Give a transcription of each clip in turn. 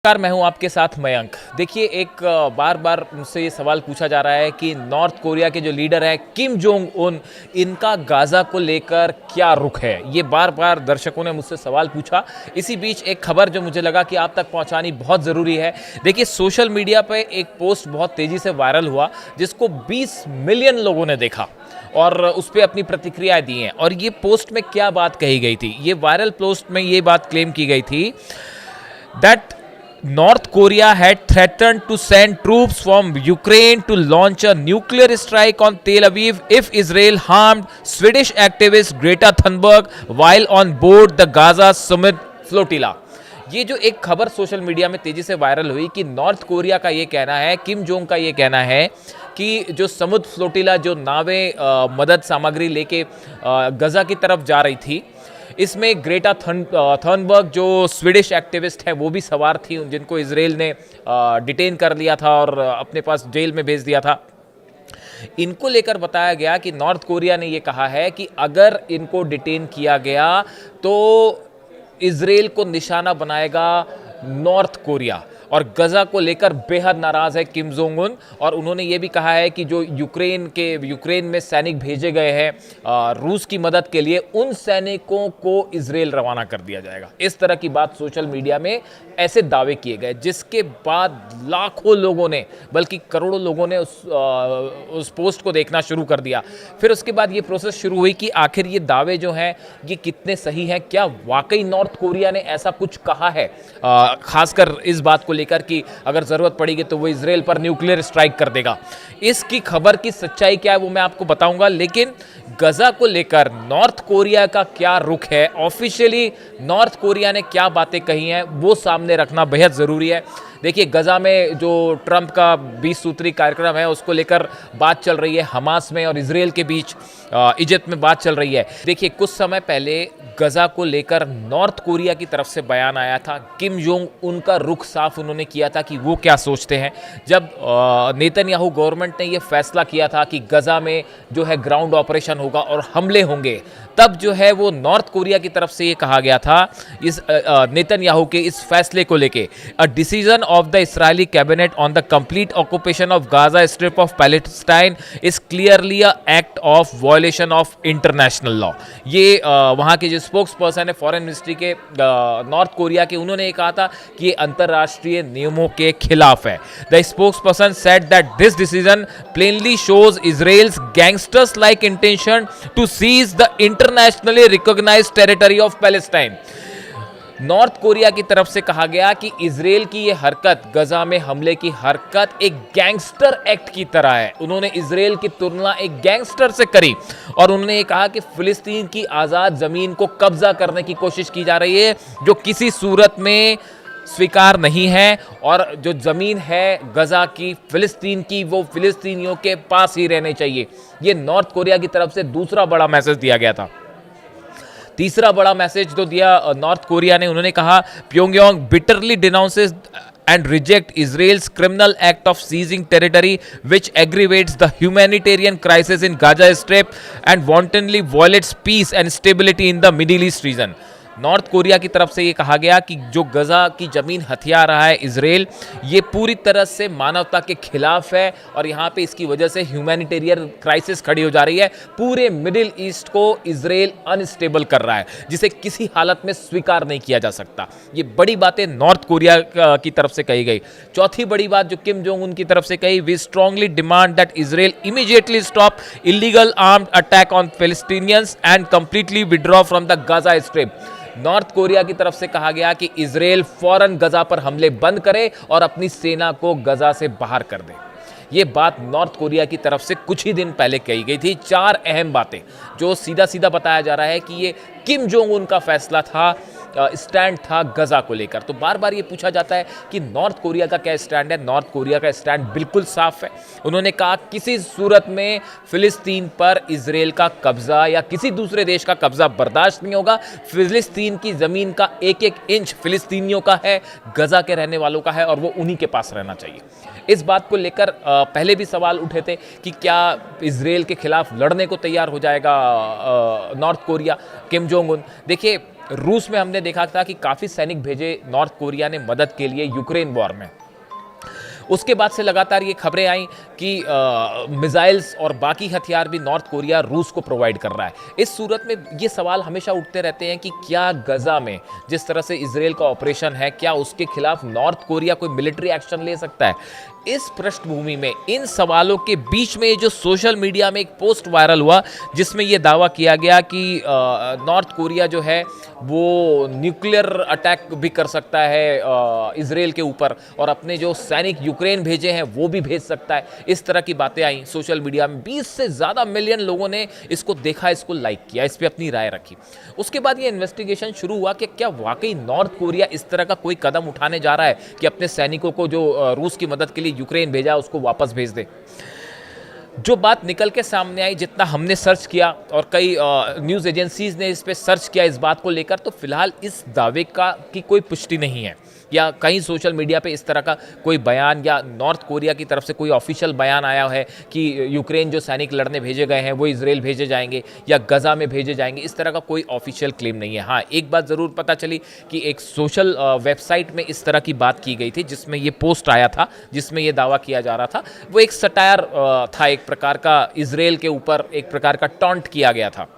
नमस्कार, मैं हूं आपके साथ मयंक। देखिए, एक बार बार मुझसे ये सवाल पूछा जा रहा है कि नॉर्थ कोरिया के जो लीडर हैं किम जोंग उन, इनका गाज़ा को लेकर क्या रुख है। ये बार बार दर्शकों ने मुझसे सवाल पूछा। इसी बीच एक खबर जो मुझे लगा कि आप तक पहुंचानी बहुत ज़रूरी है। देखिए, सोशल मीडिया पे एक पोस्ट बहुत तेज़ी से वायरल हुआ जिसको 20 मिलियन लोगों ने देखा और उस पर अपनी प्रतिक्रियाएं दी हैं। और ये पोस्ट में क्या बात कही गई थी, ये वायरल पोस्ट में ये बात क्लेम की गई थी that North Korea had threatened to send troops from Ukraine to launch a nuclear strike on Tel Aviv if Israel harmed Swedish activist Greta Thunberg while on board the Gaza Summit flotilla. ये जो एक खबर social media में तेजी से viral हुई कि north Korea का ये कहना है, किम जोंग का ये कहना है कि जो समुद्र फ्लोटिला, जो नावें मदद सामग्री लेके गजा की तरफ जा रही थी, इसमें ग्रेटा थर्नबर्ग जो स्वीडिश एक्टिविस्ट है वो भी सवार थी, जिनको इजराइल ने डिटेन कर लिया था और अपने पास जेल में भेज दिया था। इनको लेकर बताया गया कि नॉर्थ कोरिया ने ये कहा है कि अगर इनको डिटेन किया गया तो इजराइल को निशाना बनाएगा नॉर्थ कोरिया। और गजा को लेकर बेहद नाराज है किम जोंग उन। और उन्होंने ये भी कहा है कि जो यूक्रेन में सैनिक भेजे गए हैं रूस की मदद के लिए, उन सैनिकों को इजराइल रवाना कर दिया जाएगा। इस तरह की बात सोशल मीडिया में ऐसे दावे किए गए, जिसके बाद लाखों लोगों ने, बल्कि करोड़ों लोगों ने उस पोस्ट को देखना शुरू कर दिया। फिर उसके बाद ये प्रोसेस शुरू हुई कि आखिर ये दावे जो हैं ये कितने सही हैं, क्या वाकई नॉर्थ कोरिया ने ऐसा कुछ कहा है, खासकर इस बात को लेकर कि अगर जरूरत पड़ेगी तो वो इजराइल पर न्यूक्लियर स्ट्राइक कर देगा। इसकी खबर की सच्चाई क्या है वो मैं आपको बताऊंगा, लेकिन गजा को लेकर नॉर्थ कोरिया का क्या रुख है, ऑफिशियली नॉर्थ कोरिया ने क्या बातें कही हैं, वो सामने रखना बेहद जरूरी है। देखिए, गजा में जो ट्रंप का 20 सूत्री कार्यक्रम है उसको लेकर बात चल रही है हमास में, और इजराइल के बीच इजिप्ट में बात चल रही है। देखिए, कुछ समय पहले गजा को लेकर नॉर्थ कोरिया की तरफ से बयान आया था। किम जोंग उनका रुख साफ उन्होंने किया था कि वो क्या सोचते हैं। जब नेतन्याहू गवर्नमेंट ने ये फैसला किया था कि गजा में जो है ग्राउंड ऑपरेशन होगा और हमले होंगे, तब जो है वो नॉर्थ कोरिया की तरफ से ये कहा गया था इस नेतन्याहू के इस फैसले को लेके, a decision of the Israeli cabinet on the complete occupation of Gaza strip of Palestine is clearly a act of violation of international law. ये वहाँ के जो स्पोक्स पर्सन है फॉरेन मिनिस्ट्री के नॉर्थ कोरिया के, उन्होंने ये कहा था कि ये अंतर्राष्ट्रीय नियमों के खिलाफ है। The spokesperson said that this decision plainly shows Israel's gangsters like intention to seize the internationally recognised territory of Palestine. North Korea की तरफ से कहा गया कि इजराइल की यह हरकत, गजा में हमले की हरकत, एक गैंगस्टर एक्ट की तरह है। उन्होंने इजराइल की तुलना एक गैंगस्टर से करी और उन्होंने ये कहा कि फिलिस्तीन की आज़ाद ज़मीन को कब्जा करने की कोशिश की जा रही है, जो किसी सूरत में स्वीकार नहीं है। और जो ज़मीन है गजा की, फिलिस्तीन की, वो फिलिस्तीनियों के पास ही रहनी चाहिए। ये नॉर्थ कोरिया की तरफ से दूसरा बड़ा मैसेज दिया गया था। तीसरा बड़ा मैसेज जो दिया नॉर्थ कोरिया ने, उन्होंने कहा Pyongyang bitterly denounces and reject Israel's criminal act of seizing territory which aggravates the humanitarian crisis in Gaza Strip and wantonly violates peace and stability in the Middle East region. North Korea की तरफ से ये कहा गया कि जो गजा की ज़मीन हथिया रहा है इजराइल, ये पूरी तरह से मानवता के खिलाफ है और यहाँ पे इसकी वजह से ह्यूमैनिटेरियन क्राइसिस खड़ी हो जा रही है। पूरे मिडिल ईस्ट को इजराइल अनस्टेबल कर रहा है, जिसे किसी हालत में स्वीकार नहीं किया जा सकता। ये बड़ी बातें नॉर्थ कोरिया की तरफ से कही गई। चौथी बड़ी बात जो किम जोंग उन की तरफ से कही, we strongly demand that Israel immediately stop illegal armed attack on Palestinians and completely withdraw from the Gaza Strip. North Korea की तरफ से कहा गया कि इजराइल फौरन गजा पर हमले बंद करे और अपनी सेना को गजा से बाहर कर दे। ये बात नॉर्थ कोरिया की तरफ से कुछ ही दिन पहले कही गई थी। 4 अहम बातें जो सीधा सीधा बताया जा रहा है कि ये किम जोंग उन का फैसला था, स्टैंड था गजा को लेकर। तो बार बार ये पूछा जाता है कि नॉर्थ कोरिया का क्या स्टैंड है। नॉर्थ कोरिया का स्टैंड बिल्कुल साफ है। उन्होंने कहा किसी सूरत में फिलिस्तीन पर इजराइल का कब्जा या किसी दूसरे देश का कब्जा बर्दाश्त नहीं होगा। फिलिस्तीन की ज़मीन का एक एक इंच फिलिस्तीनियों का है, गजा के रहने वालों का है, और वो उन्हीं के पास रहना चाहिए। इस बात को लेकर पहले भी सवाल उठे थे कि क्या इजराइल के खिलाफ लड़ने को तैयार हो जाएगा north Korea, Kim Jong Un. देखिए, रूस में हमने देखा था कि काफ़ी सैनिक भेजे नॉर्थ कोरिया ने मदद के लिए यूक्रेन वॉर में। उसके बाद से लगातार ये खबरें आई कि मिसाइल्स और बाकी हथियार भी नॉर्थ कोरिया रूस को प्रोवाइड कर रहा है। इस सूरत में ये सवाल हमेशा उठते रहते हैं कि क्या गजा में जिस तरह से इजराइल का ऑपरेशन है, क्या उसके खिलाफ नॉर्थ कोरिया कोई मिलिट्री एक्शन ले सकता है? इस पृष्ठभूमि में, इन सवालों के बीच में जो सोशल मीडिया में एक पोस्ट वायरल हुआ जिसमें यह दावा किया गया कि नॉर्थ कोरिया जो है वो न्यूक्लियर अटैक भी कर सकता है इजराइल के ऊपर, और अपने जो सैनिक यूक्रेन भेजे हैं वो भी भेज सकता है। इस तरह की बातें आई सोशल मीडिया में। 20 से ज़्यादा मिलियन लोगों ने इसको देखा, इसको लाइक किया, इस पर अपनी राय रखी। उसके बाद ये इन्वेस्टिगेशन शुरू हुआ कि क्या वाकई नॉर्थ कोरिया इस तरह का कोई कदम उठाने जा रहा है कि अपने सैनिकों को जो रूस की मदद के लिए यूक्रेन भेजा उसको वापस भेज दे। जो बात निकल के सामने आई, जितना हमने सर्च किया और कई न्यूज़ एजेंसीज ने इस पे सर्च किया इस बात को लेकर, तो फिलहाल इस दावे की कोई पुष्टि नहीं है, या कहीं सोशल मीडिया पे इस तरह का कोई बयान या नॉर्थ कोरिया की तरफ से कोई ऑफिशियल बयान आया है कि यूक्रेन जो सैनिक लड़ने भेजे गए हैं वो इजराइल भेजे जाएंगे या गजा में भेजे जाएंगे। इस तरह का कोई ऑफिशियल क्लेम नहीं है। हाँ, एक बात ज़रूर पता चली कि एक सोशल वेबसाइट में इस तरह की बात की गई थी जिसमें ये पोस्ट आया था, जिसमें ये दावा किया जा रहा था। वो एक सटायर था, एक प्रकार का इजराइल के ऊपर एक प्रकार का टॉन्ट किया गया था,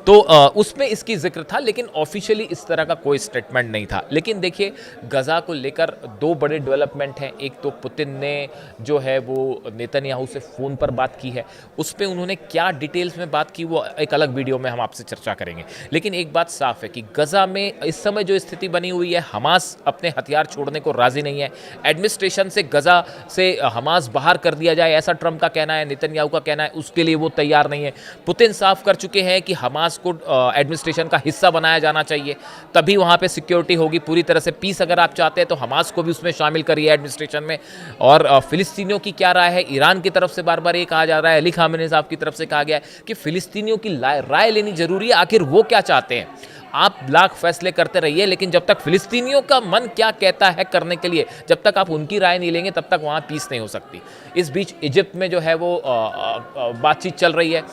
तो उसमें इसकी जिक्र था, लेकिन ऑफिशियली इस तरह का कोई स्टेटमेंट नहीं था। लेकिन देखिए, गजा को लेकर दो बड़े डेवलपमेंट हैं। एक तो पुतिन ने जो है वो नेतन्याहू से फ़ोन पर बात की है, उस पर उन्होंने क्या डिटेल्स में बात की वो एक अलग वीडियो में हम आपसे चर्चा करेंगे। लेकिन एक बात साफ है कि गजा में इस समय जो स्थिति बनी हुई है, हमास अपने हथियार छोड़ने को राज़ी नहीं है। एडमिनिस्ट्रेशन से गजा से हमास बाहर कर दिया जाए, ऐसा ट्रंप का कहना है, नेतन्याहू का कहना है, उसके लिए वो तैयार नहीं है। पुतिन साफ कर चुके हैं कि हमास को एडमिनिस्ट्रेशन का हिस्सा बनाया जाना चाहिए, तभी वहाँ पे सिक्योरिटी होगी। पूरी तरह से पीस अगर आप चाहते हैं तो हमास को भी उसमें शामिल करिए एडमिनिस्ट्रेशन में। और फिलिस्तीनियों की क्या राय है? ईरान की तरफ से बार बार ये कहा जा रहा है, अली खामेनी साहब की तरफ से कहा गया है कि फिलिस्तीनियों की राय लेनी जरूरी है, आखिर वो क्या चाहते हैं। आप लाख फैसले करते रहिए, लेकिन जब तक फिलिस्तीनियों का मन क्या कहता है करने के लिए, जब तक आप उनकी राय नहीं लेंगे तब तक वहाँ पीस नहीं हो सकती। इस बीच इजिप्ट में जो है वो बातचीत चल रही है।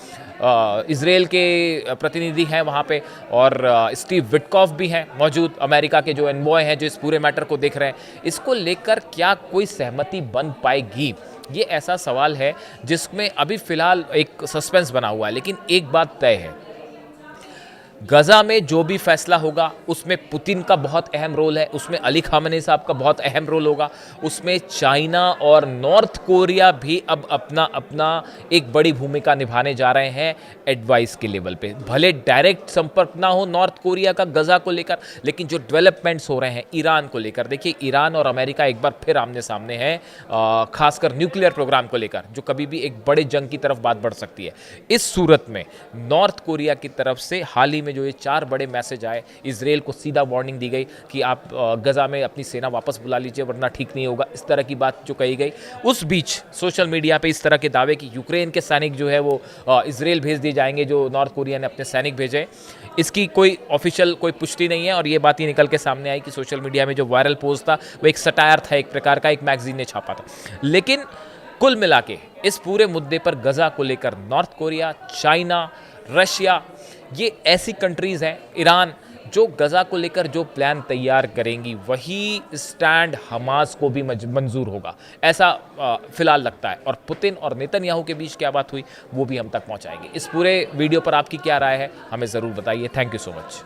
इजराइल के प्रतिनिधि हैं वहाँ पे, और स्टीव विटकॉफ भी हैं मौजूद, अमेरिका के जो एनवॉय हैं जो इस पूरे मैटर को देख रहे हैं। इसको लेकर क्या कोई सहमति बन पाएगी, ये ऐसा सवाल है जिसमें अभी फ़िलहाल एक सस्पेंस बना हुआ है। लेकिन एक बात तय है, गजा में जो भी फैसला होगा उसमें पुतिन का बहुत अहम रोल है, उसमें अली खामेनी साहब का बहुत अहम रोल होगा, उसमें चाइना और नॉर्थ कोरिया भी अब अपना अपना एक बड़ी भूमिका निभाने जा रहे हैं एडवाइस के लेवल पे। भले डायरेक्ट संपर्क ना हो नॉर्थ कोरिया का गजा को लेकर, लेकिन जो डेवलपमेंट्स हो रहे हैं ईरान को लेकर, देखिए ईरान और अमेरिका एक बार फिर आमने सामने है, खासकर न्यूक्लियर प्रोग्राम को लेकर, जो कभी भी एक बड़े जंग की तरफ बात बढ़ सकती है। इस सूरत में नॉर्थ कोरिया की तरफ से हाल ही में जो ये 4 बड़े मैसेज आए, इजराइल को सीधा वार्निंग दी गई कि आप गजा में अपनी सेना वापस बुला लीजिए वरना ठीक नहीं होगा, इस तरह की बात जो कही गई। उस बीच सोशल मीडिया पे इस तरह के दावे कि यूक्रेन के सैनिक जो है वो इजराइल भेज दिए जाएंगे, जो नॉर्थ कोरिया ने अपने सैनिक भेजे, इसकी कोई ऑफिशियल कोई पुष्टि नहीं है। और ये बात ही निकल के सामने आई कि सोशल मीडिया में जो वायरल पोस्ट था वो एक सटायर था, एक प्रकार का, एक मैगजीन ने छापा था। लेकिन कुल मिला के इस पूरे मुद्दे पर गजा को लेकर नॉर्थ कोरिया, चाइना, रशिया, ये ऐसी कंट्रीज़ हैं, ईरान, जो गजा को लेकर जो प्लान तैयार करेंगी वही स्टैंड हमास को भी मंजूर होगा, ऐसा फिलहाल लगता है। और पुतिन और नेतन्याहू के बीच क्या बात हुई वो भी हम तक पहुंचाएंगे। इस पूरे वीडियो पर आपकी क्या राय है हमें ज़रूर बताइए। Thank you so much.